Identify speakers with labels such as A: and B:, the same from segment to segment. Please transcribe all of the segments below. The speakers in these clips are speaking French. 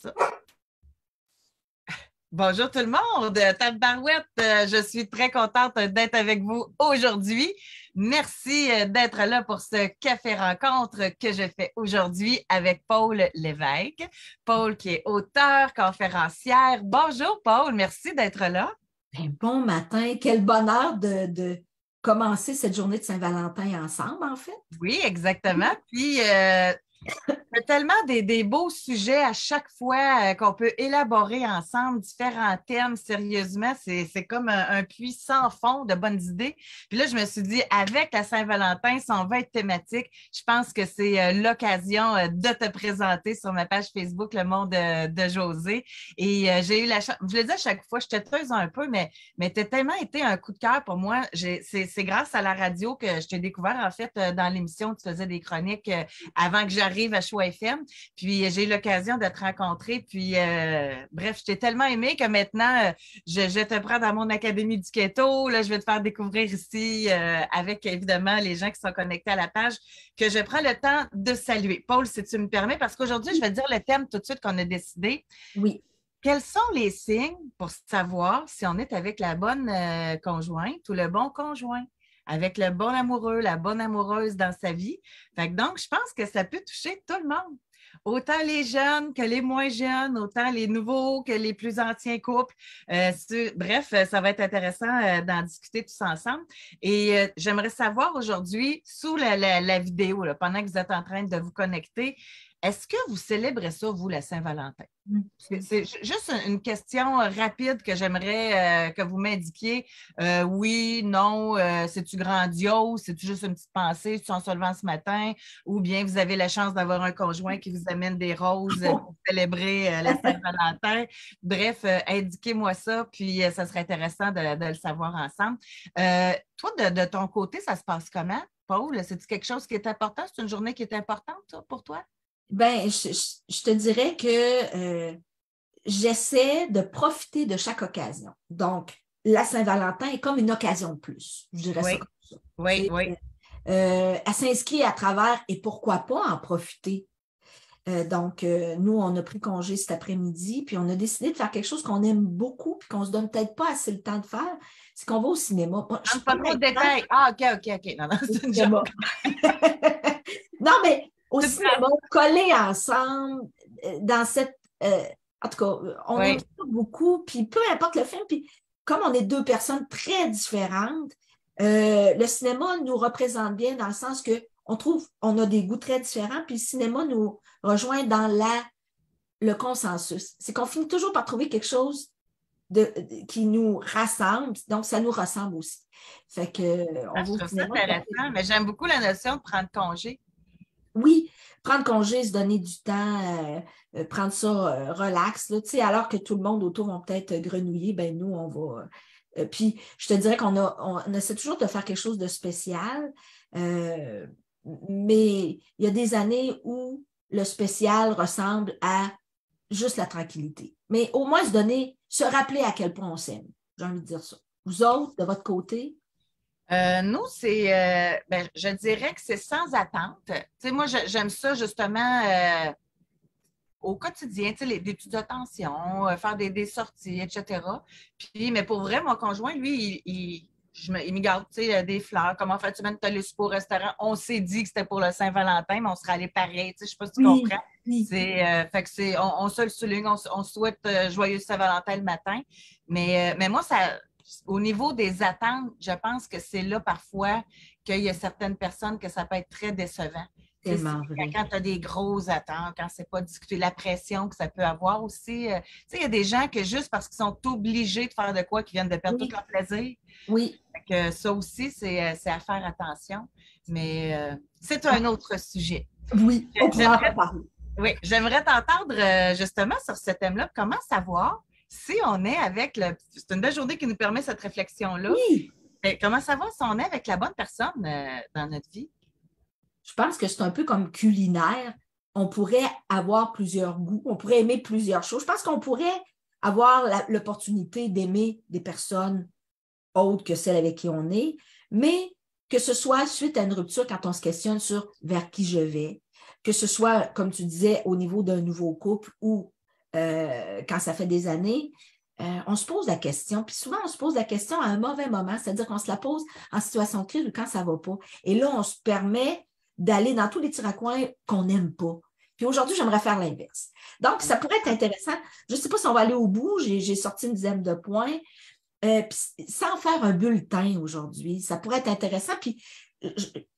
A: ça. Bonjour tout le monde, Tabarouette, je suis très contente d'être avec vous aujourd'hui. Merci d'être là pour ce café rencontre que je fais aujourd'hui avec Paul Lévesque. Paul qui est auteur, conférencière. Bonjour Paul, merci d'être là.
B: Bien, bon matin, quel bonheur de commencer cette journée de Saint-Valentin ensemble en fait.
A: Oui, exactement. Puis il y a tellement des beaux sujets à chaque fois qu'on peut élaborer ensemble, différents thèmes, sérieusement. C'est comme un puits sans fond de bonnes idées. Puis là, je me suis dit, avec la Saint-Valentin, si on va être thématique, je pense que c'est l'occasion de te présenter sur ma page Facebook, Le Monde de Josée. Et j'ai eu la chance, je le dis à chaque fois, je te teuse un peu, mais tu as tellement été un coup de cœur pour moi. C'est grâce à la radio que je t'ai découvert, en fait, dans l'émission, tu faisais des chroniques avant que j'arrive à Choix FM. Puis j'ai eu l'occasion de te rencontrer. Puis bref, je t'ai tellement aimé que maintenant, je te prends dans mon Académie du Keto. Là, je vais te faire découvrir ici avec évidemment les gens qui sont connectés à la page, que je prends le temps de saluer. Paul, si tu me permets, parce qu'aujourd'hui, je vais te dire le thème tout de suite qu'on a décidé.
B: Oui.
A: Quels sont les signes pour savoir si on est avec la bonne conjointe ou le bon conjoint? Avec le bon amoureux, la bonne amoureuse dans sa vie. Fait que donc, je pense que ça peut toucher tout le monde. Autant les jeunes que les moins jeunes, autant les nouveaux que les plus anciens couples. Bref, ça va être intéressant d'en discuter tous ensemble. Et j'aimerais savoir aujourd'hui, sous la vidéo, là, pendant que vous êtes en train de vous connecter, est-ce que vous célébrez ça, vous, la Saint-Valentin? C'est juste une question rapide que j'aimerais que vous m'indiquiez. Oui, non, c'est-tu grandiose? C'est-tu juste une petite pensée? C'est-tu en se levant ce matin? Ou bien vous avez la chance d'avoir un conjoint qui vous amène des roses pour célébrer la Saint-Valentin? Bref, indiquez-moi ça, puis ça serait intéressant de le savoir ensemble. Toi, de ton côté, ça se passe comment, Paul? C'est-tu quelque chose qui est important? C'est une journée qui est importante, ça, pour toi?
B: Ben, je te dirais que j'essaie de profiter de chaque occasion. Donc, la Saint-Valentin est comme une occasion de plus. Je dirais ça comme ça.
A: Oui, oui.
B: Elle s'inscrit à travers et pourquoi pas en profiter. Donc, nous, on a pris congé cet après-midi, puis on a décidé de faire quelque chose qu'on aime beaucoup, puis qu'on ne se donne peut-être pas assez le temps de faire, c'est qu'on va au cinéma.
A: Pas trop de détails. Ah, OK. Non, c'est une joke.
B: Non, mais au cinéma, collés ensemble, dans cette... en tout cas, on aime ça beaucoup, puis peu importe le film, puis comme on est deux personnes très différentes, le cinéma nous représente bien dans le sens que on trouve, on a des goûts très différents, puis le cinéma nous rejoint dans le consensus. C'est qu'on finit toujours par trouver quelque chose qui nous rassemble, donc ça nous ressemble aussi. Fait que on va au cinéma.
A: C'est intéressant, mais j'aime beaucoup la notion de prendre congé.
B: Oui, prendre congé, se donner du temps, prendre ça relax, là, alors que tout le monde autour vont peut-être grenouiller, ben nous, on va. Puis je te dirais on essaie toujours de faire quelque chose de spécial, mais il y a des années où le spécial ressemble à juste la tranquillité. Mais au moins se rappeler à quel point on s'aime. J'ai envie de dire ça. Vous autres, de votre côté?
A: Nous, je dirais que c'est sans attente. Tu sais, moi, j'aime ça justement au quotidien, tu sais, des petites attentions, faire des sorties, etc. Puis, mais pour vrai, mon conjoint, lui, il me garde, tu sais, des fleurs. Comment fais-tu même, tu allé au restaurant? On s'est dit que c'était pour le Saint-Valentin, mais on serait allé pareil. Tu sais, je sais pas si tu comprends.
B: Oui.
A: Fait que on se le souligne, on souhaite joyeux Saint-Valentin le matin. Mais moi, au niveau des attentes, je pense que c'est là parfois qu'il y a certaines personnes que ça peut être très décevant.
B: Tellement vrai.
A: Quand tu as des grosses attentes, quand c'est pas discuté, la pression que ça peut avoir aussi. Il y a des gens que juste parce qu'ils sont obligés de faire de quoi, qu'ils viennent de perdre tout leur plaisir.
B: Oui.
A: Que ça aussi, c'est à faire attention. Mais c'est un autre sujet.
B: Oui, on pourra en parler.
A: Oui, j'aimerais t'entendre justement sur ce thème-là. Comment savoir si on est avec le... C'est une belle journée qui nous permet cette réflexion-là.
B: Oui.
A: Mais comment savoir si on est avec la bonne personne dans notre vie?
B: Je pense que c'est un peu comme culinaire. On pourrait avoir plusieurs goûts, on pourrait aimer plusieurs choses. Je pense qu'on pourrait avoir l'opportunité d'aimer des personnes autres que celles avec qui on est, mais que ce soit suite à une rupture quand on se questionne sur vers qui je vais, que ce soit, comme tu disais, au niveau d'un nouveau couple ou quand ça fait des années, on se pose la question, puis souvent on se pose la question à un mauvais moment, c'est-à-dire qu'on se la pose en situation de crise ou quand ça ne va pas. Et là, on se permet d'aller dans tous les petits raccoins qu'on n'aime pas. Puis aujourd'hui, j'aimerais faire l'inverse. Donc, ça pourrait être intéressant. Je ne sais pas si on va aller au bout, j'ai sorti une dizaine de points. Sans faire un bulletin aujourd'hui, ça pourrait être intéressant. Puis,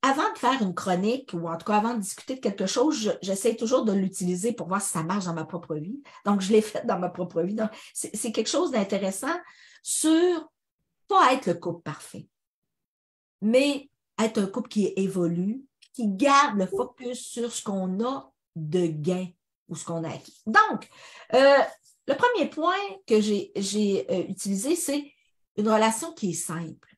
B: avant de faire une chronique ou en tout cas avant de discuter de quelque chose, j'essaie toujours de l'utiliser pour voir si ça marche dans ma propre vie. Donc, je l'ai fait dans ma propre vie. Donc, c'est quelque chose d'intéressant sur pas être le couple parfait, mais être un couple qui évolue, qui garde le focus sur ce qu'on a de gain ou ce qu'on a acquis. Donc, le premier point que j'ai utilisé, c'est une relation qui est simple.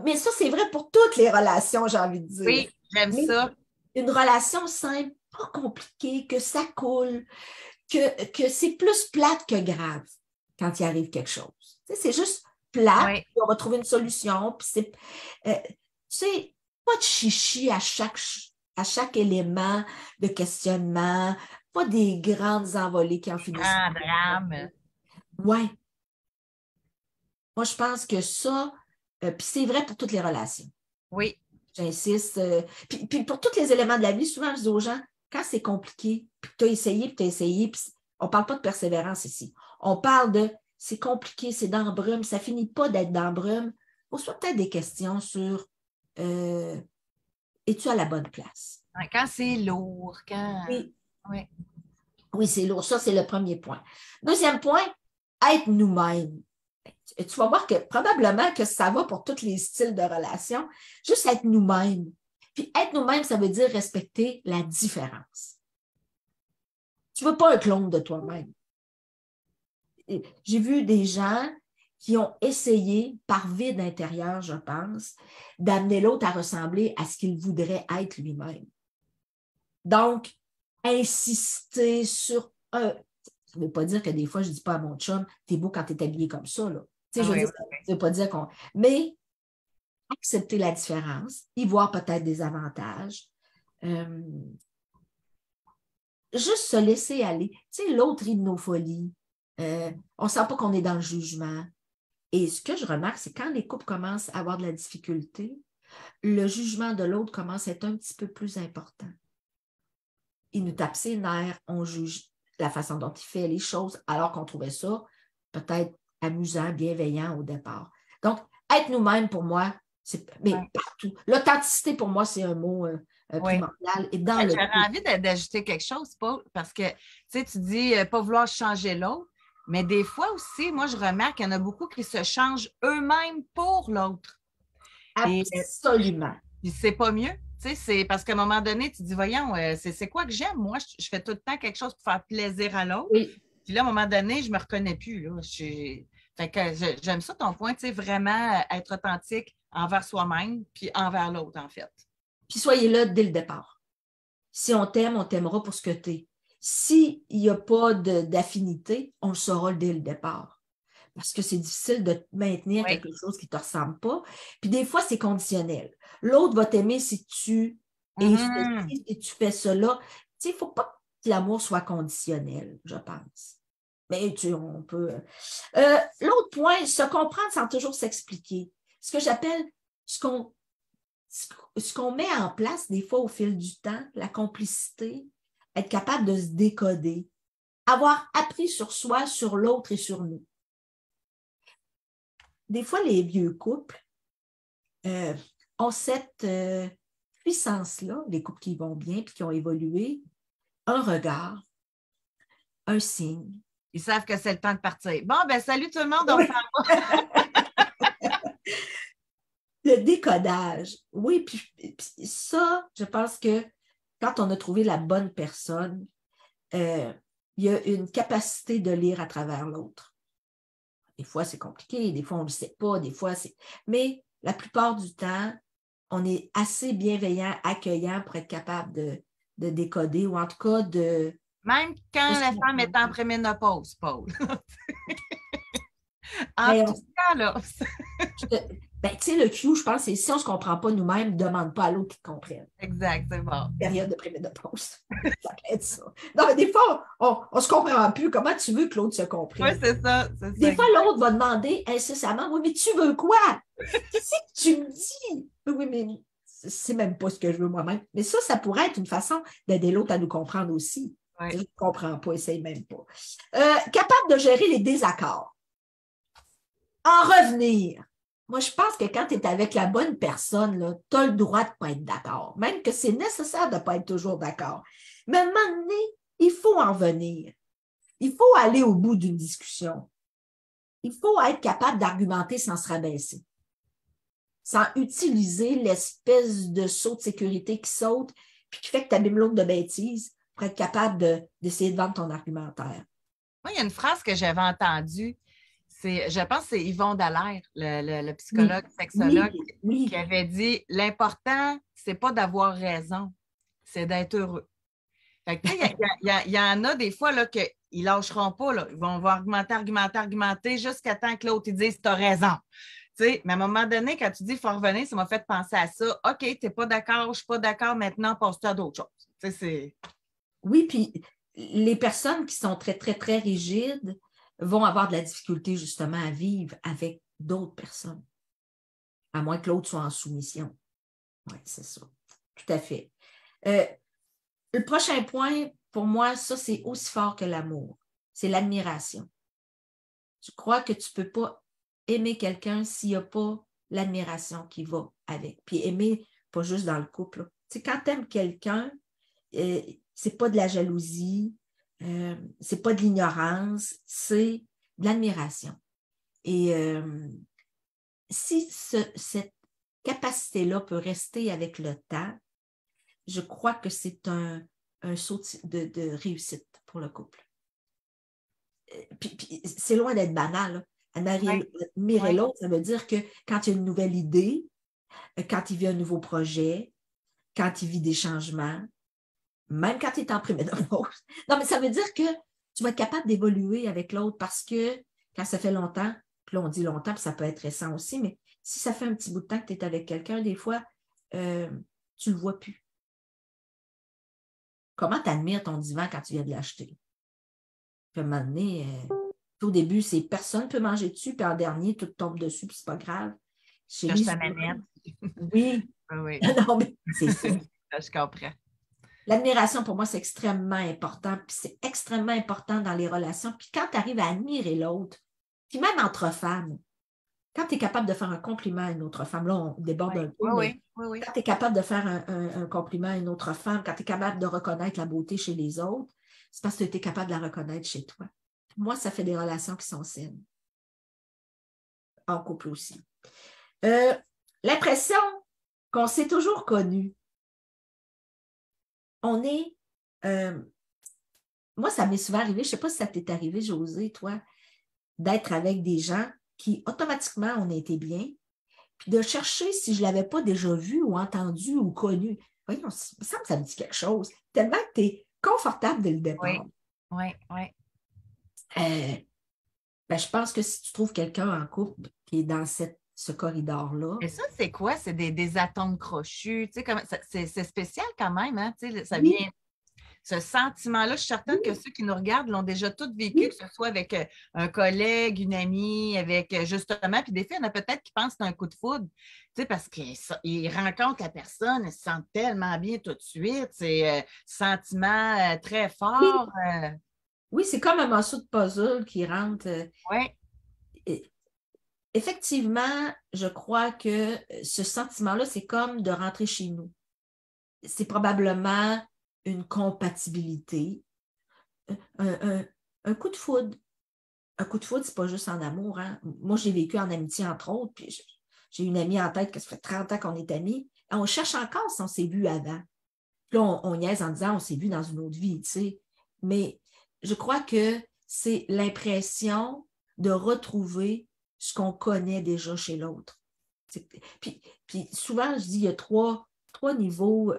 B: Mais ça, c'est vrai pour toutes les relations, j'ai envie de dire.
A: Oui, j'aime ça.
B: Une relation simple, pas compliquée, que ça coule, que c'est plus plate que grave quand il arrive quelque chose. Tu sais, c'est juste plate,
A: Oui.
B: puis on va trouver une solution, puis c'est... tu sais, pas de chichi à chaque élément de questionnement, pas des grandes envolées qui en finissent.
A: Ah, drame.
B: Ouais. Moi, je pense que ça, puis c'est vrai pour toutes les relations.
A: Oui.
B: J'insiste. Puis pour tous les éléments de la vie, souvent, je dis aux gens, quand c'est compliqué, puis tu as essayé, puis on ne parle pas de persévérance ici. On parle de, c'est compliqué, c'est dans la brume, ça ne finit pas d'être dans la brume. Pose-toi peut-être des questions sur, es-tu à la bonne place?
A: Quand c'est lourd, quand...
B: Oui,
A: Oui.
B: oui, c'est lourd. Ça, c'est le premier point. Deuxième point, être nous-mêmes. Tu vas voir que probablement que ça va pour tous les styles de relations, juste être nous-mêmes. Puis être nous-mêmes, ça veut dire respecter la différence. Tu ne veux pas un clone de toi-même. J'ai vu des gens qui ont essayé, par vide intérieur, je pense, d'amener l'autre à ressembler à ce qu'il voudrait être lui-même. Donc, insister sur un... Ça ne veut pas dire que des fois, je ne dis pas à mon chum, t'es beau quand t'es habillé comme ça, là. Tu sais, je veux dire, ça ne veut pas dire qu'on... Mais accepter la différence, y voir peut-être des avantages. Juste se laisser aller. Tu sais, l'autre rit de nos folies. On ne sent pas qu'on est dans le jugement. Et ce que je remarque, c'est quand les couples commencent à avoir de la difficulté, le jugement de l'autre commence à être un petit peu plus important. Il nous tape ses nerfs, on juge la façon dont il fait les choses, alors qu'on trouvait ça peut-être amusant, bienveillant au départ. Donc, être nous-mêmes, pour moi, mais partout. L'authenticité, pour moi, c'est un mot primordial. Et dans
A: J'aurais envie d'ajouter quelque chose, Paul, parce que tu dis pas vouloir changer l'autre, mais des fois aussi, moi, je remarque qu'il y en a beaucoup qui se changent eux-mêmes pour l'autre.
B: Absolument.
A: Et c'est pas mieux. C'est parce qu'à un moment donné, tu te dis, voyons, c'est quoi que j'aime? Moi, je fais tout le temps quelque chose pour faire plaisir à l'autre.
B: Oui.
A: Puis là, à un moment donné, je ne me reconnais plus. Là. Fait que j'aime ça ton point, vraiment être authentique envers soi-même puis envers l'autre, en fait.
B: Puis soyez là dès le départ. Si on t'aime, on t'aimera pour ce que tu es. S'il n'y a pas d'affinité, on le saura dès le départ. Parce que c'est difficile de maintenir quelque chose qui ne te ressemble pas. Puis des fois, c'est conditionnel. L'autre va t'aimer si tu es ceci, si tu fais cela. Tu sais, il ne faut pas que l'amour soit conditionnel, je pense. Mais on peut... l'autre point, se comprendre sans toujours s'expliquer. Ce que j'appelle ce qu'on met en place des fois au fil du temps, la complicité, être capable de se décoder, avoir appris sur soi, sur l'autre et sur nous. Des fois, les vieux couples ont cette puissance-là, les couples qui vont bien et qui ont évolué, un regard, un signe.
A: Ils savent que c'est le temps de partir. Bon, ben salut tout le monde, on s'en va.
B: Le décodage, oui, puis ça, je pense que quand on a trouvé la bonne personne, il y a une capacité de lire à travers l'autre. Des fois, c'est compliqué, des fois, on ne le sait pas, des fois, c'est... Mais la plupart du temps, on est assez bienveillant, accueillant pour être capable de décoder ou en tout cas de...
A: Même quand la femme est en préménopause, Paul. En tout cas, là.
B: Ben, tu sais, le cue, je pense, c'est si on ne se comprend pas nous-mêmes, ne demande pas à l'autre qu'il te comprenne.
A: Exact, c'est bon.
B: Période de préménopause. Ça peut être ça. Non, mais des fois, on ne se comprend plus. Comment tu veux que l'autre se comprenne?
A: Oui, c'est ça.
B: Des fois, l'autre va demander incessamment, oui, mais tu veux quoi? Qu'est-ce que tu me dis? Oui, mais c'est même pas ce que je veux moi-même. Mais ça pourrait être une façon d'aider l'autre à nous comprendre aussi.
A: Oui.
B: Je ne comprends pas, essaye même pas. Capable de gérer les désaccords. En revenir. Moi, je pense que quand tu es avec la bonne personne, tu as le droit de ne pas être d'accord. Même que c'est nécessaire de ne pas être toujours d'accord. Mais à un moment donné, il faut en venir. Il faut aller au bout d'une discussion. Il faut être capable d'argumenter sans se rabaisser, sans utiliser l'espèce de saut de sécurité qui saute puis qui fait que tu abîmes l'autre de bêtises pour être capable d'essayer de vendre ton argumentaire.
A: Moi, il y a une phrase que j'avais entendue. Je pense que c'est Yvon Dallaire, le psychologue, sexologue, qui avait dit l'important, c'est pas d'avoir raison, c'est d'être heureux. Fait que, il y en a des fois là, qu'ils ne lâcheront pas. Là. Ils vont argumenter jusqu'à temps que l'autre dise tu as raison. Mais à un moment donné, quand tu dis il faut revenir, ça m'a fait penser à ça. OK, tu n'es pas d'accord, je ne suis pas d'accord, maintenant, passe-toi à d'autres choses.
B: Oui, puis les personnes qui sont très, très, très rigides vont avoir de la difficulté justement à vivre avec d'autres personnes, à moins que l'autre soit en soumission. Oui, c'est ça. Tout à fait. Le prochain point, pour moi, ça, c'est aussi fort que l'amour. C'est l'admiration. Je crois que tu ne peux pas aimer quelqu'un s'il n'y a pas l'admiration qui va avec. Puis aimer, pas juste dans le couple. Tu sais, quand tu aimes quelqu'un, c'est pas de la jalousie, c'est pas de l'ignorance, c'est de l'admiration. Et si cette capacité-là peut rester avec le temps, je crois que c'est un saut de réussite pour le couple. Puis c'est loin d'être banal. Admirer l'autre, ça veut dire que quand il y a une nouvelle idée, quand il vit un nouveau projet, quand il vit des changements, même quand il est en préménopause. Non, mais ça veut dire que tu vas être capable d'évoluer avec l'autre parce que quand ça fait longtemps, puis là on dit longtemps, puis ça peut être récent aussi, mais si ça fait un petit bout de temps que tu es avec quelqu'un, des fois, tu ne le vois plus. Comment tu admires ton divan quand tu viens de l'acheter? Puis à un moment donné, au début, c'est personne ne peut manger dessus, puis en dernier, tout tombe dessus, puis c'est pas grave.
A: Cherche ta manette.
B: Oui.
A: Oui.
B: Non, mais c'est ça.
A: Je comprends.
B: L'admiration, pour moi, c'est extrêmement important. Puis c'est extrêmement important dans les relations. Puis quand tu arrives à admirer l'autre, puis même entre femmes, quand tu es capable de faire un compliment à une autre femme, là, on déborde un peu, mais quand tu es capable de faire un compliment à une autre femme, quand tu es capable de reconnaître la beauté chez les autres, c'est parce que tu es capable de la reconnaître chez toi. Moi, ça fait des relations qui sont saines. En couple aussi. L'impression qu'on s'est toujours connu. On est... moi, ça m'est souvent arrivé, je ne sais pas si ça t'est arrivé, Josée, toi, d'être avec des gens qui, automatiquement, on a été bien, puis de chercher si je ne l'avais pas déjà vu ou entendu ou connu. Voyons, il me semble que ça me dit quelque chose. Tellement que tu es confortable dès le départ.
A: Oui.
B: Ben, je pense que si tu trouves quelqu'un en couple qui est dans ce corridor-là.
A: Et ça, c'est quoi? C'est des atomes crochus. Tu sais, c'est spécial quand même, hein? Tu sais, ça
B: Oui.
A: vient. Ce sentiment-là, je suis certaine que ceux qui nous regardent l'ont déjà tous vécu, que ce soit avec un collègue, une amie, avec justement, puis des fois, il y en a peut-être qui pensent que c'est un coup de foudre, tu sais, parce qu'ils rencontrent la personne, ils se sentent tellement bien tout de suite, c'est sentiment très fort.
B: Oui, c'est comme un morceau de puzzle qui rentre.
A: Oui.
B: Effectivement, je crois que ce sentiment-là, c'est comme de rentrer chez nous. C'est probablement une compatibilité, un coup de foudre. Un coup de foudre, c'est pas juste en amour. Hein? Moi, j'ai vécu en amitié, entre autres, puis j'ai une amie en tête que ça fait 30 ans qu'on est amis. Et on cherche encore si on s'est vu avant. Puis là, on niaise en disant on s'est vu dans une autre vie, tu sais. Mais je crois que c'est l'impression de retrouver ce qu'on connaît déjà chez l'autre. Puis souvent, je dis, il y a trois niveaux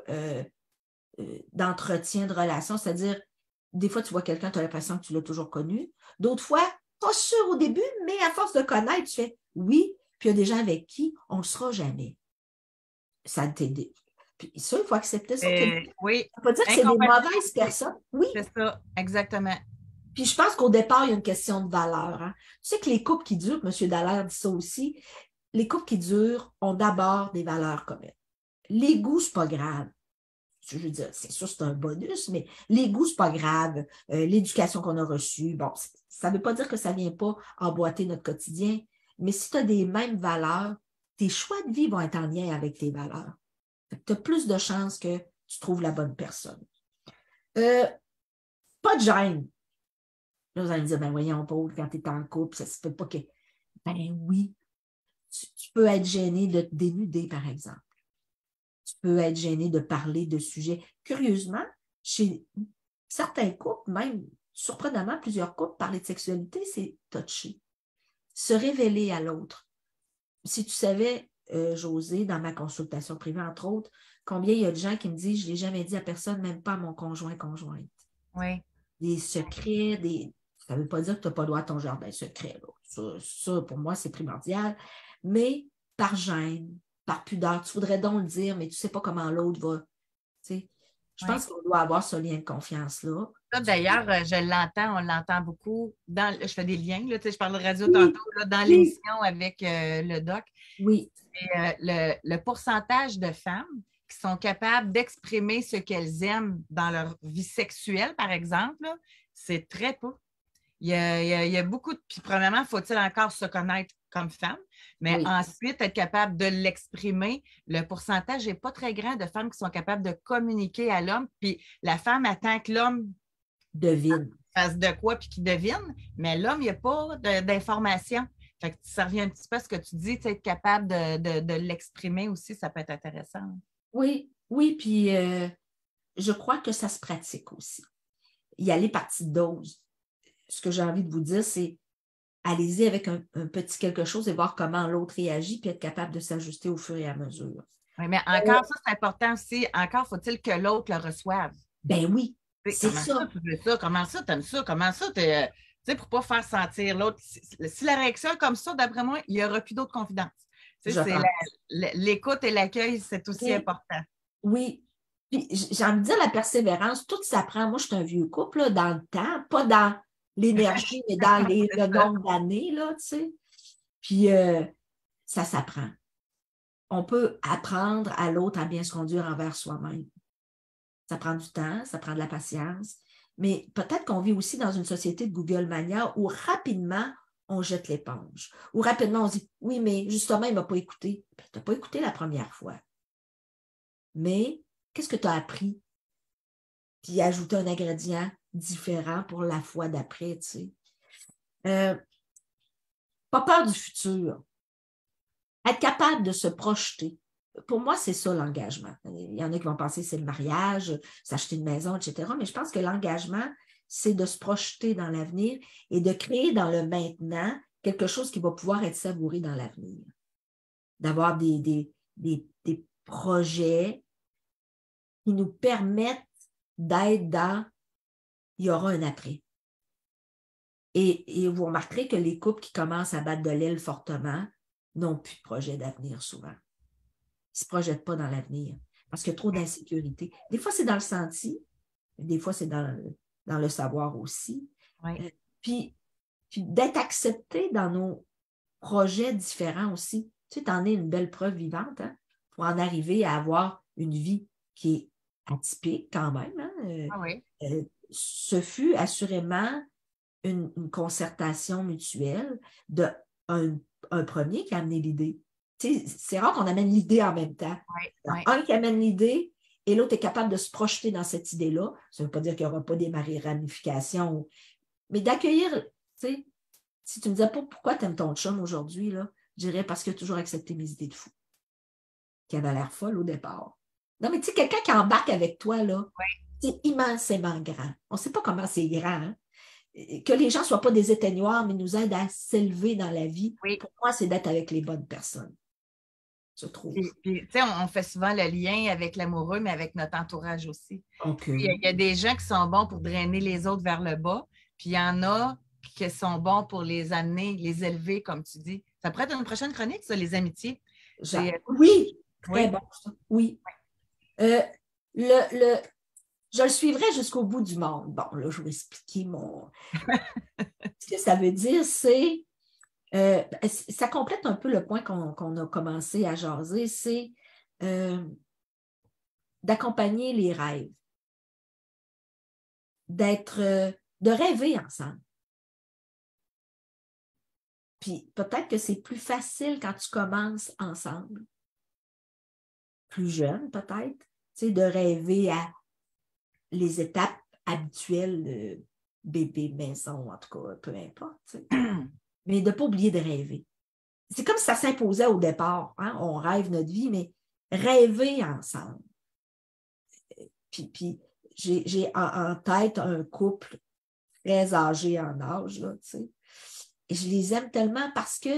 B: d'entretien de relation, c'est-à-dire, des fois, tu vois quelqu'un, tu as l'impression que tu l'as toujours connu. D'autres fois, pas sûr au début, mais à force de connaître, tu fais oui. puis il y a des gens avec qui on ne le sera jamais. Ça t'aide. Puis ça, il faut accepter ça.
A: Oui.
B: Ça ne veut pas dire que c'est des mauvaises personnes. Oui.
A: C'est ça, exactement.
B: Puis je pense qu'au départ, il y a une question de valeur. Hein. Tu sais que les couples qui durent, M. Dallaire dit ça aussi, les couples qui durent ont d'abord des valeurs communes. Les goûts, c'est pas grave. Je veux dire, c'est sûr, c'est un bonus, mais les goûts, c'est pas grave. L'éducation qu'on a reçue, bon, ça ne veut pas dire que ça ne vient pas emboîter notre quotidien, mais si tu as des mêmes valeurs, tes choix de vie vont être en lien avec tes valeurs. Tu as plus de chances que tu trouves la bonne personne. Pas de gêne. Là, vous allez me dire, ben voyons, Paul, quand tu es en couple, ça se peut pas que... Ben oui, tu peux être gêné de te dénuder, par exemple. Tu peux être gêné de parler de sujets. Curieusement, chez certains couples, même surprenamment, plusieurs couples, parler de sexualité, c'est touché. Se révéler à l'autre. Si tu savais, Josée, dans ma consultation privée, entre autres, combien il y a de gens qui me disent, je ne l'ai jamais dit à personne, même pas à mon conjointe.
A: Oui.
B: Des secrets, ça ne veut pas dire que tu n'as pas le droit à ton jardin secret. Ça, pour moi, c'est primordial. Mais par gêne, par pudeur, tu voudrais donc le dire, mais tu ne sais pas comment l'autre va. Tu sais, je pense qu'on doit avoir ce lien de confiance-là.
A: Ça, d'ailleurs, on l'entend beaucoup. Je fais des liens, là, je parle de radio tantôt, là, dans l'émission avec le doc.
B: Oui.
A: Et, le pourcentage de femmes qui sont capables d'exprimer ce qu'elles aiment dans leur vie sexuelle, par exemple, c'est très peu. Il y a beaucoup de... Puis, premièrement, faut-il encore se connaître comme femme, mais ensuite, être capable de l'exprimer. Le pourcentage n'est pas très grand de femmes qui sont capables de communiquer à l'homme, puis la femme attend que l'homme
B: devine.
A: Fasse de quoi, puis qu'il devine, mais l'homme, il n'y a pas d'information. Fait que ça revient un petit peu à ce que tu dis, être capable de l'exprimer aussi, ça peut être intéressant.
B: Oui, puis je crois que ça se pratique aussi. Y aller par petite dose. Ce que j'ai envie de vous dire, c'est allez-y avec un petit quelque chose et voir comment l'autre réagit, puis être capable de s'ajuster au fur et à mesure.
A: Oui, mais encore, ça, c'est important aussi. Encore faut-il que l'autre le reçoive.
B: Ben oui, c'est ça.
A: Tu veux ça? Comment ça, t'aimes ça? Comment ça, tu sais, pour ne pas faire sentir l'autre. Si la réaction est comme ça, d'après moi, il n'y aura plus d'autres confidences. L'écoute et l'accueil, c'est aussi important. Oui.
B: Puis, j'ai envie de dire, la persévérance, tout s'apprend. Moi, je suis un vieux couple, là, dans le temps, pas dans l'énergie, mais dans le nombre d'années, là, tu sais. Puis, ça s'apprend. On peut apprendre à l'autre à bien se conduire envers soi-même. Ça prend du temps, ça prend de la patience. Mais peut-être qu'on vit aussi dans une société de Google Mania où rapidement, on jette l'éponge. Où rapidement, on se dit, oui, mais justement, il ne m'a pas écouté. Tu n'as pas écouté la première fois. Mais qu'est-ce que tu as appris? Puis ajouter un ingrédient différent pour la fois d'après, tu sais. Pas peur du futur. Être capable de se projeter. Pour moi, c'est ça l'engagement. Il y en a qui vont penser que c'est le mariage, s'acheter une maison, etc. Mais je pense que l'engagement, c'est de se projeter dans l'avenir et de créer dans le maintenant quelque chose qui va pouvoir être savouré dans l'avenir. D'avoir des projets qui nous permettent d'être dans « il y aura un après ». Et vous remarquerez que les couples qui commencent à battre de l'aile fortement n'ont plus de projet d'avenir souvent. Ils ne se projettent pas dans l'avenir parce qu'il y a trop d'insécurité. Des fois, c'est dans le senti, des fois, c'est dans le savoir aussi.
A: Oui.
B: Puis d'être accepté dans nos projets différents aussi. Tu sais, tu en es une belle preuve vivante, hein, pour en arriver à avoir une vie qui est atypique quand même. Hein.
A: Oui.
B: Ce fut assurément une concertation mutuelle d'un premier qui a amené l'idée. Tu sais, c'est rare qu'on amène l'idée en même temps.
A: Oui.
B: Un qui amène l'idée et l'autre est capable de se projeter dans cette idée-là. Ça ne veut pas dire qu'il n'y aura pas des ramifications, mais d'accueillir, tu sais, si tu me disais pas pourquoi tu aimes ton chum aujourd'hui, là, je dirais parce qu'il a toujours accepté mes idées de fou, qui avait l'air folle au départ. Non, mais tu sais, quelqu'un qui embarque avec toi, là, c'est immensément grand. On ne sait pas comment c'est grand, hein? Que les gens ne soient pas des éteignoirs, mais nous aident à s'élever dans la vie.
A: Oui.
B: Pour moi, c'est d'être avec les bonnes personnes, je trouve.
A: Puis, on fait souvent le lien avec l'amoureux, mais avec notre entourage aussi.
B: Okay.
A: Il y a des gens qui sont bons pour drainer les autres vers le bas, puis il y en a qui sont bons pour les amener, les élever, comme tu dis, Ça pourrait être une prochaine chronique, ça, les amitiés.
B: Oui, très bon, ça. Oui. Je le suivrai jusqu'au bout du monde. Bon, là, je vais expliquer ce que ça veut dire, c'est ça complète un peu le point qu'on a commencé à jaser, c'est d'accompagner les rêves, de rêver ensemble. Puis peut-être que c'est plus facile quand tu commences ensemble, plus jeune peut-être, tu sais, de rêver à les étapes habituelles de bébé, maison, en tout cas, peu importe. Tu sais. Mais de ne pas oublier de rêver. C'est comme si ça s'imposait au départ. Hein? On rêve notre vie, mais rêver ensemble. Puis j'ai en tête un couple très âgé en âge, là, tu sais. Et je les aime tellement parce que,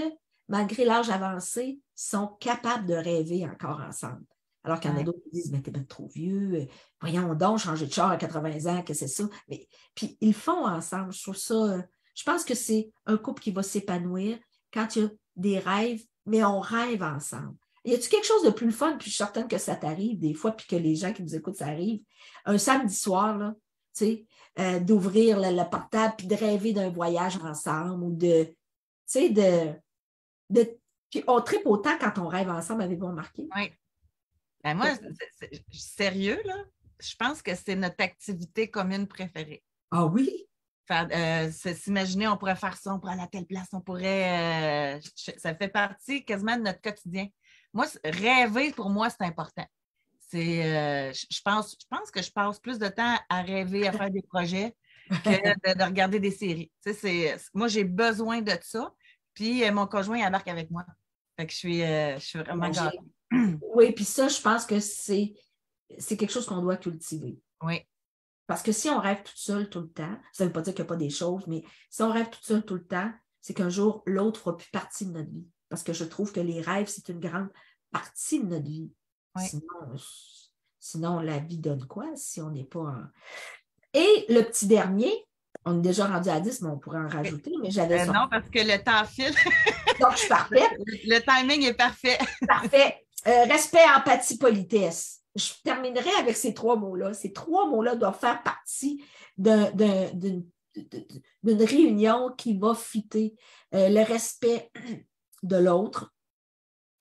B: malgré l'âge avancé, ils sont capables de rêver encore ensemble. Alors qu'il y en a d'autres qui disent, mais t'es bien trop vieux, voyons donc, changer de char à 80 ans, que c'est ça. Mais, puis ils le font ensemble. Je trouve ça, je pense que c'est un couple qui va s'épanouir quand il y a des rêves, mais on rêve ensemble. Y a-t-il quelque chose de plus fun, puis je suis certaine que ça t'arrive des fois, puis que les gens qui nous écoutent, ça arrive, un samedi soir, là, tu sais, d'ouvrir le portable, puis de rêver d'un voyage ensemble, ou de, tu sais, puis on tripe autant quand on rêve ensemble, avez-vous remarqué?
A: Oui. Ben moi, sérieux, là, je pense que c'est notre activité commune préférée.
B: Ah oui?
A: S'imaginer, on pourrait faire ça, on pourrait aller à telle place, on pourrait... ça fait partie quasiment de notre quotidien. Moi, rêver, pour moi, c'est important. Je pense que je passe plus de temps à rêver, à faire des projets que de regarder des séries. Moi, j'ai besoin de ça. Puis mon conjoint embarque avec moi. Fait que je suis vraiment gâtée.
B: Oui, puis ça, je pense que c'est quelque chose qu'on doit cultiver.
A: Oui.
B: Parce que si on rêve toute seule tout le temps, ça ne veut pas dire qu'il n'y a pas des choses, mais si on rêve toute seule tout le temps, c'est qu'un jour, l'autre ne fera plus partie de notre vie. Parce que je trouve que les rêves, c'est une grande partie de notre vie. Oui. Sinon, la vie donne quoi si on n'est pas en... Et le petit dernier, on est déjà rendu à 10, mais on pourrait en rajouter, mais j'avais...
A: non, parce que le temps file.
B: Donc, je suis parfaite.
A: Le timing est parfait.
B: Parfait. Respect, empathie, politesse. Je terminerai avec ces 3 mots-là. Ces 3 mots-là doivent faire partie d'une réunion qui va fitter le respect de l'autre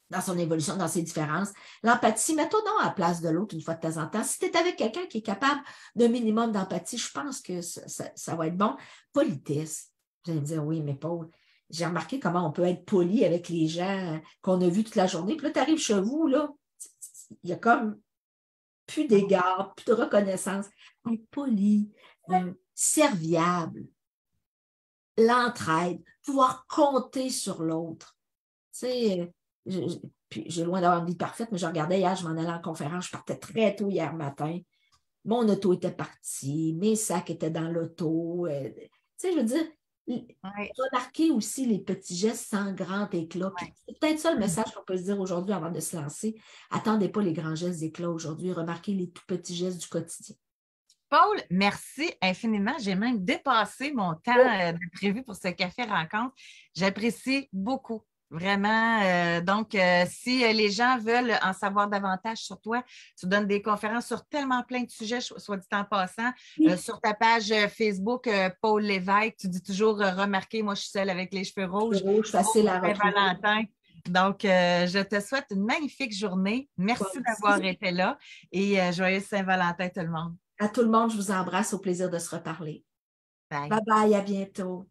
B: dans son évolution, dans ses différences. L'empathie, mets-toi donc à la place de l'autre une fois de temps en temps. Si tu es avec quelqu'un qui est capable d'un minimum d'empathie, je pense que ça va être bon. Politesse. Vous allez me dire, oui, mais Paul, j'ai remarqué comment on peut être poli avec les gens qu'on a vus toute la journée. Puis là, tu arrives chez vous, là, il y a comme plus d'égard, plus de reconnaissance. Être poli, serviable, l'entraide, pouvoir compter sur l'autre. Tu sais, puis j'ai loin d'avoir une vie parfaite, mais je regardais hier, je m'en allais en conférence, je partais très tôt hier matin. Mon auto était parti, mes sacs étaient dans l'auto. Tu sais, je veux dire, remarquer aussi les petits gestes sans grand éclat. C'est peut-être ça le message qu'on peut se dire aujourd'hui avant de se lancer. Attendez pas les grands gestes d'éclat aujourd'hui, remarquez les tout petits gestes du quotidien.
A: Paul, merci infiniment. J'ai même dépassé mon temps prévu pour ce café rencontre. J'apprécie beaucoup. Vraiment. Donc, si les gens veulent en savoir davantage sur toi, tu donnes des conférences sur tellement plein de sujets, soit dit en passant. Sur ta page Facebook, Paul Lévesque, tu dis toujours remarquez, moi, je suis seule avec les cheveux rouges.
B: Rouge, facile à retrouver.
A: Saint-Valentin. Donc, je te souhaite une magnifique journée. Merci d'avoir été là et joyeux Saint-Valentin tout le monde.
B: À tout le monde, je vous embrasse. Au plaisir de se reparler.
A: Bye.
B: Bye bye, à bientôt.